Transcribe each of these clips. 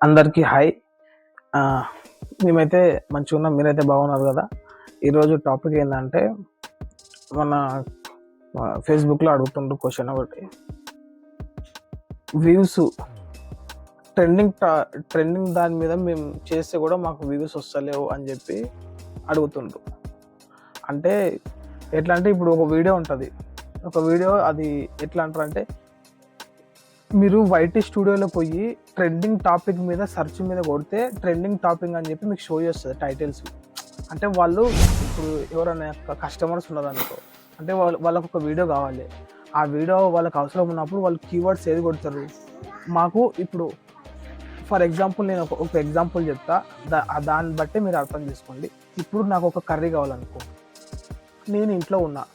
అందరికీ హాయ్. మేమైతే మంచిగా ఉన్నాం, మీరైతే బాగున్నారు కదా. ఈరోజు టాపిక్ ఏంటంటే మన ఫేస్బుక్లో అడుగుతుండ్రు క్వశ్చన్ ఒకటి, వ్యూస్ ట్రెండింగ్ దాని మీద మేము చేస్తే కూడా మాకు వ్యూస్ వస్తలేవు అని చెప్పి అడుగుతుండ్రు. అంటే ఎట్లా అంటే ఇప్పుడు ఒక వీడియో ఉంటుంది, అది ఎట్లా అంటారంటే మీరు వైటీ స్టూడియోలో పోయి ట్రెండింగ్ టాపిక్ మీద సెర్చ్ మీద కొడితే ట్రెండింగ్ టాపిక్ అని చెప్పి మీకు షో చేస్తుంది టైటిల్స్. అంటే వాళ్ళు ఇప్పుడు ఎవరైనా కస్టమర్స్ ఉన్నారనుకో, అంటే వాళ్ళకు ఒక వీడియో కావాలి, ఆ వీడియో వాళ్ళకి అవసరం ఉన్నప్పుడు వాళ్ళు కీవర్డ్స్ ఏది కొడతారు. మాకు ఇప్పుడు ఫర్ ఎగ్జాంపుల్ నేను ఒక ఎగ్జాంపుల్ చెప్తా, దాన్ని బట్టి మీరు అర్థం చేసుకోండి. ఇప్పుడు నాకు ఒక కర్రీ కావాలనుకో, నేను ఇంట్లో ఉన్నా,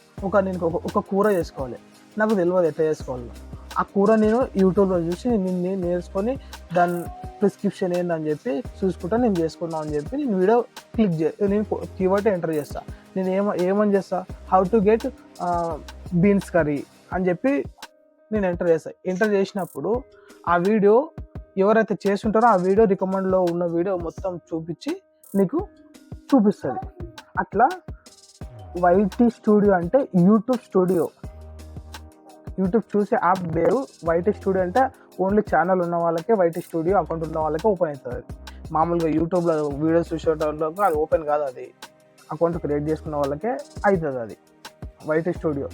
నేను ఒక కూర చేసుకోవాలి, నాకు తెలియదు ఎట్లా చేసుకోవాలో. ఆ కూర నేను యూట్యూబ్లో చూసి నేను నేర్చుకొని దాని ప్రిస్క్రిప్షన్ ఏందని చెప్పి చూసుకుంటా నేను చేసుకున్నాను అని చెప్పి నేను వీడియో నేను కీవర్డ్ ఎంటర్ చేస్తాను. నేను ఏమని చేస్తా, how to get beans curry అని చెప్పి నేను ఎంటర్ చేసినప్పుడు ఆ వీడియో ఎవరైతే చేస్తుంటారో ఆ వీడియో రికమెండ్లో ఉన్న వీడియో మొత్తం చూపించి నీకు చూపిస్తుంది. అట్లా వైటీ స్టూడియో అంటే యూట్యూబ్ చూసే యాప్ పేరు వైటీ స్టూడియో. అంటే ఓన్లీ ఛానల్ ఉన్న వాళ్ళకే వైటీ స్టూడియో అకౌంట్ ఉన్న వాళ్ళకే ఓపెన్ అవుతుంది. మామూలుగా యూట్యూబ్లో వీడియోస్ చూసేటోళ్ళకి అది ఓపెన్ కాదు, అది అకౌంట్ క్రియేట్ చేసుకున్న వాళ్ళకే అవుతుంది. అది YT studio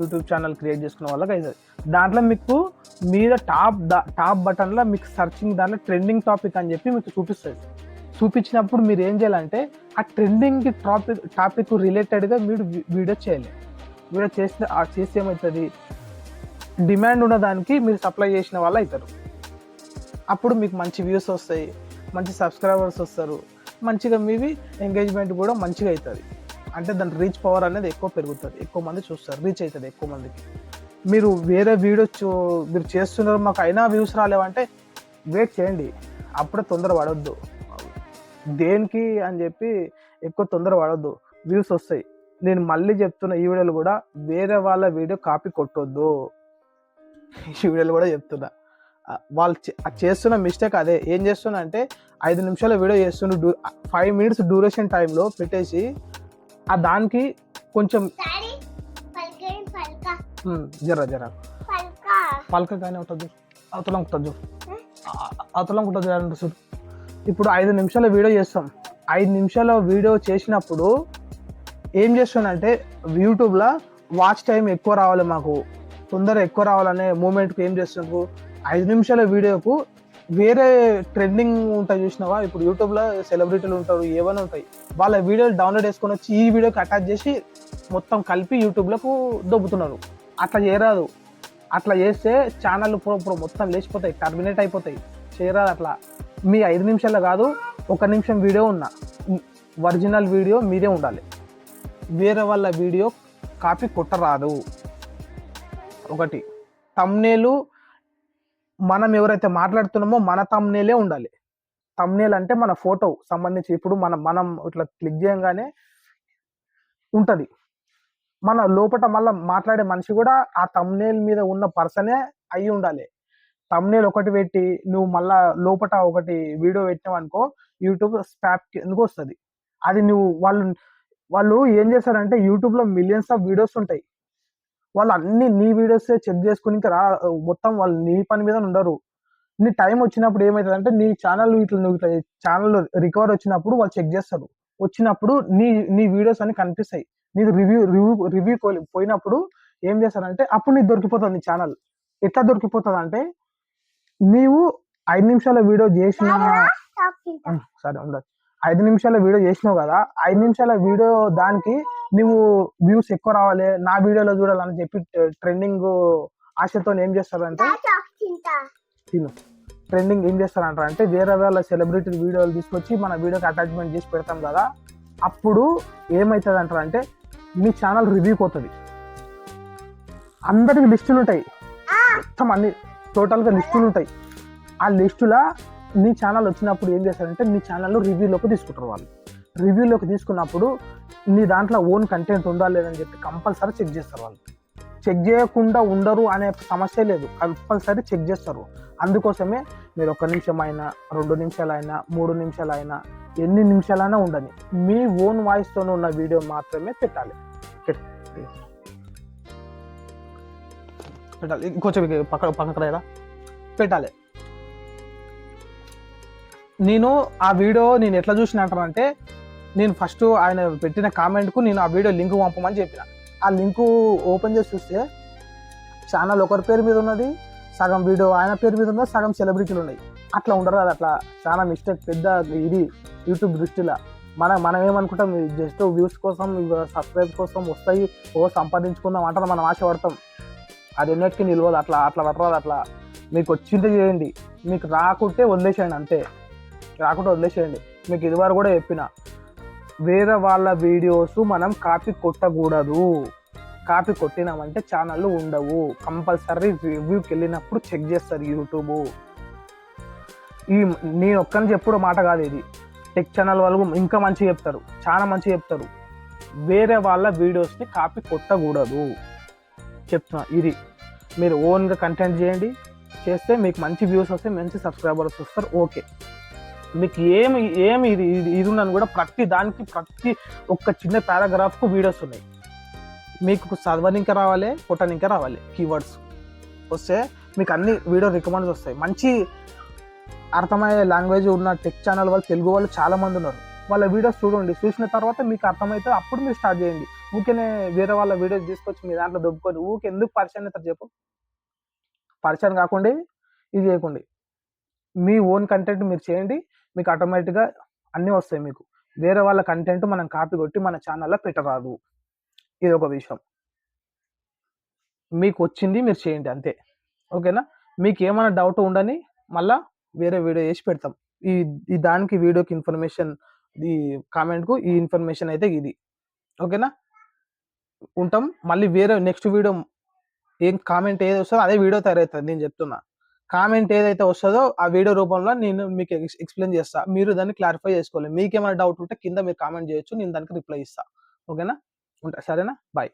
YouTube channel create చేసుకున్న వాళ్ళకి అవుతుంది. దాంట్లో మీకు మీద టాప్ బటన్లో మీకు సర్చింగ్ దాంట్లో ట్రెండింగ్ టాపిక్ అని చెప్పి మీకు చూపిస్తుంది. చూపించినప్పుడు మీరు ఏం చేయాలంటే ఆ ట్రెండింగ్ టాపిక్ రిలేటెడ్గా మీరు వీడియో చేయాలి. వీడియో చేస్తే ఏమవుతుంది, డిమాండ్ ఉన్న దానికి మీరు సప్లై చేసిన వాళ్ళు అవుతారు. అప్పుడు మీకు మంచి వ్యూస్ వస్తాయి, మంచి సబ్స్క్రైబర్స్ వస్తారు, మంచిగా మీవి ఎంగేజ్మెంట్ కూడా మంచిగా అవుతుంది. అంటే దాని రీచ్ పవర్ అనేది ఎక్కువ పెరుగుతుంది, ఎక్కువ మంది చూస్తారు, రీచ్ అవుతుంది ఎక్కువ మందికి. మీరు వేరే వీడియో మీరు చేస్తున్నారు, మాకు అయినా వ్యూస్ రాలేవంటే వెయిట్ చేయండి, అప్పుడే తొందర పడొద్దు. దేనికి అని చెప్పి ఎక్కువ తొందర పడొద్దు, వ్యూస్ వస్తాయి. నేను మళ్ళీ చెప్తున్నా, ఈ వీడియోలు కూడా వేరే వాళ్ళ వీడియో కాపీ కొట్టొద్దు. ఈ వీడియోలు కూడా చెప్తున్నా, వాళ్ళు చేస్తున్న మిస్టేక్ అదే. ఏం చేస్తున్నా అంటే 5 నిమిషాల వీడియో చేస్తుండ్రు, 5 మినిట్స్ డ్యూరేషన్ టైంలో పెట్టేసి ఆ దానికి కొంచెం జర పలక కానీ ఉంటుంది, అవతలం ఉంటుంది చూడు. ఇప్పుడు 5 నిమిషాల వీడియో చేస్తాం. 5 నిమిషాల వీడియో చేసినప్పుడు ఏం చేస్తున్నంటే యూట్యూబ్లో వాచ్ టైం ఎక్కువ రావాలి, మాకు తొందర ఎక్కువ రావాలనే మూమెంట్కి ఏం చేస్తున్నారు, 5 నిమిషాల వీడియోకు వేరే ట్రెండింగ్ ఉంటాయి చూసినావా. ఇప్పుడు యూట్యూబ్లో సెలబ్రిటీలు ఉంటారు, ఏమైనా ఉంటాయి, వాళ్ళ వీడియోలు డౌన్లోడ్ చేసుకొని వచ్చి ఈ వీడియోకి అటాచ్ చేసి మొత్తం కలిపి యూట్యూబ్లోకి దొబ్బుతున్నారు. అట్లా చేయరాదు. అట్లా చేస్తే ఛానల్ మొత్తం లేచిపోతాయి, టర్మినేట్ అయిపోతాయి. చేయరాదు అట్లా. మీ 5 నిమిషాల్లో కాదు, 1 నిమిషం వీడియో ఉన్న ఒరిజినల్ వీడియో మీదే ఉండాలి, వేరే వాళ్ళ వీడియో కాపీ కొట్టరాదు. ఒకటి, తమ్నేలు మనం ఎవరైతే మాట్లాడుతున్నామో మన తమ్నేలే ఉండాలి. తమ్నేల్ అంటే మన ఫోటో సంబంధించి, ఇప్పుడు మనం ఇట్లా క్లిక్ చేయగానే ఉంటుంది, మన లోపల మళ్ళీ మాట్లాడే మనిషి కూడా ఆ తమ్నేల్ మీద ఉన్న పర్సనే అయి ఉండాలి. తమ్నేల్ ఒకటి పెట్టి నువ్వు మళ్ళా లోపల ఒకటి వీడియో పెట్టినావు అనుకో, యూట్యూబ్ స్పాప్ ఎందుకు వస్తుంది. అది నువ్వు వాళ్ళు ఏం చేస్తారంటే యూట్యూబ్లో మిలియన్స్ ఆఫ్ వీడియోస్ ఉంటాయి, వాళ్ళు అన్ని నీ వీడియోస్ చెక్ చేసుకుని ఇంకా మొత్తం వాళ్ళు నీ పని మీద ఉండరు. నీ టైం వచ్చినప్పుడు ఏమవుతుంది అంటే నీ ఛానల్ నువ్వు ఛానల్ రికవర్ వచ్చినప్పుడు వాళ్ళు చెక్ చేస్తారు. వచ్చినప్పుడు నీ వీడియోస్ అన్ని కనిపిస్తాయి. నీకు రివ్యూ పోయినప్పుడు ఏం చేస్తారంటే అప్పుడు నీకు దొరికిపోతుంది నీ ఛానల్. ఎట్లా దొరికిపోతుంది అంటే, నీవు 5 నిమిషాల వీడియో చేసిన సరే ఉండదు, 5 నిమిషాల వీడియో చేసినావు కదా, 5 నిమిషాల వీడియో దానికి నువ్వు వ్యూస్ ఎక్కువ రావాలి, నా వీడియోలో చూడాలని చెప్పి ట్రెండింగ్ ఆశతో ఏం చేస్తారంటే వేరే వాళ్ళ సెలబ్రిటీ వీడియోలు తీసుకొచ్చి మన వీడియోకి అటాచ్మెంట్ చేసి పెడతాం కదా. అప్పుడు ఏమవుతుంది అంటారంటే మీ ఛానల్ రివ్యూకి పోతుంది. అందరికి లిస్టులు ఉంటాయి, మొత్తం అన్ని టోటల్గా లిస్టులు ఉంటాయి. ఆ లిస్టులో నీ ఛానల్ వచ్చినప్పుడు ఏం చేస్తారంటే నీ ఛానల్లో రివ్యూలోకి తీసుకుంటారు. వాళ్ళు రివ్యూలోకి తీసుకున్నప్పుడు నీ దాంట్లో ఓన్ కంటెంట్ ఉందా లేదని చెప్పి కంపల్సరీ చెక్ చేస్తారు. వాళ్ళు చెక్ చేయకుండా ఉండరు అనే సమస్య లేదు, కంపల్సరీ చెక్ చేస్తారు. అందుకోసమే మీరు 1 నిమిషమైనా, 2 నిమిషాలైనా, 3 నిమిషాలైనా, ఎన్ని నిమిషాలైనా ఉండని. మీ ఓన్ వాయిస్‌తోనే ఉన్న వీడియో మాత్రమే పెట్టాలి. పెట్టాలి. ఇంకొంచెం పక్కకు రాయరా, పెట్టాలి. నేను ఆ వీడియో నేను ఎట్లా చూసిన అంటానంటే, నేను ఫస్ట్ ఆయన పెట్టిన కామెంట్‌కు నేను ఆ వీడియో లింక్ పంపమని చెప్పిన. ఆ లింకు ఓపెన్ చేసి చూస్తే ఛానల్ ఒకరి పేరు మీద ఉన్నది, సగం వీడియో ఆయన పేరు మీద ఉన్నది, సగం సెలబ్రిటీలు ఉన్నాయి. అట్లా ఉండరు కదా, అట్లా చాలా మిస్టేక్ పెద్ద ఇది యూట్యూబ్ దృష్టిలో. మనం ఏమనుకుంటాం, జస్ట్ వ్యూస్ కోసం, సబ్స్క్రైబ్ కోసం వస్తాయి, సంపాదించుకుందాం అంటారు, మనం ఆశపడతాం. అది ఎన్నటికీ నిలవదు. అట్లా అట్లా పట్టరాదు. అట్లా మీకు వచ్చింది చేయండి, మీకు రాకుంటే వదిలేసేయండి, అంతే. రాకుంటే వదిలేసేయండి. మీకు ఇదివరకు కూడా చెప్పిన, వేరే వాళ్ళ వీడియోస్ మనం కాపీ కొట్టకూడదు. కాపీ కొట్టినామంటే ఛానళ్ళు ఉండవు. కంపల్సరీ రివ్యూకి వెళ్ళినప్పుడు చెక్ చేస్తారు యూట్యూబ్. నేను ఒక్కని చెప్పుడు మాట కాదు ఇది. టెక్ ఛానల్ వాళ్ళు ఇంకా మంచిగా చెప్తారు, చాలా మంచిగా చెప్తారు. వేరే వాళ్ళ వీడియోస్ని కాపీ కొట్టకూడదు చెప్తున్నా. ఇది మీరు ఓన్గా కంటెంట్ చేయండి, చేస్తే మీకు మంచి వ్యూస్ వస్తాయి, మంచి సబ్స్క్రైబర్స్ వస్తారు. ఓకే, మీకు ఏమి ఇది ఉన్నాను కూడా ప్రతి దానికి ప్రతి ఒక్క చిన్న పారాగ్రాఫ్కు వీడియోస్ ఉన్నాయి. మీకు చదవనింకా రావాలి, కొట్టనింకా రావాలి. కీవర్డ్స్ వస్తే మీకు అన్ని వీడియో రికమెండ్స్ వస్తాయి. మంచి అర్థమయ్యే లాంగ్వేజ్ ఉన్న టెక్ ఛానల్ వాళ్ళు, తెలుగు వాళ్ళు చాలామంది ఉన్నారు. వాళ్ళ వీడియోస్ చూడండి, చూసిన తర్వాత మీకు అర్థమైతే అప్పుడు మీరు స్టార్ట్ చేయండి. ఊరికే వేరే వాళ్ళ వీడియోస్ తీసుకొచ్చి మీ దాంట్లో దొబ్బుకొని ఊరికే ఎందుకు పరిచయం అవుతారు చెప్పు? పరిచయం కాకుండా ఇది చేయకండి. మీ ఓన్ కంటెంట్ మీరు చేయండి, మీకు ఆటోమేటిక్గా అన్నీ వస్తాయి. మీకు వేరే వాళ్ళ కంటెంట్ మనం కాపీ కొట్టి మన ఛానల్లో పెట్టరాదు. ఇది ఒక విషయం. మీకు వచ్చింది మీరు చేయండి, అంతే. ఓకేనా? మీకు ఏమైనా డౌట్ ఉండని మళ్ళా వేరే వీడియో చేసి పెడతాం. ఈ దానికి వీడియోకి ఇన్ఫర్మేషన్, ఈ కామెంట్కు ఈ ఇన్ఫర్మేషన్ అయితే ఇది. ఓకేనా? ఉంటాం. మళ్ళీ వేరే నెక్స్ట్ వీడియో ఏం కామెంట్ ఏది వస్తుందో అదే వీడియో తయారవుతుంది. నేను చెప్తున్నా, కామెంట్ ఏదైతే వస్తుందో ఆ వీడియో రూపంలో నేను మీకు ఎక్స్ప్లెయిన్ చేస్తా. మీరు దాన్ని క్లారిఫై చేసుకోవాలి. మీకేమైనా డౌట్ ఉంటే కింద మీరు కామెంట్ చేయొచ్చు, నేను దానికి రిప్లై ఇస్తా. ఓకేనా? ఉంటా. సరేనా? బాయ్.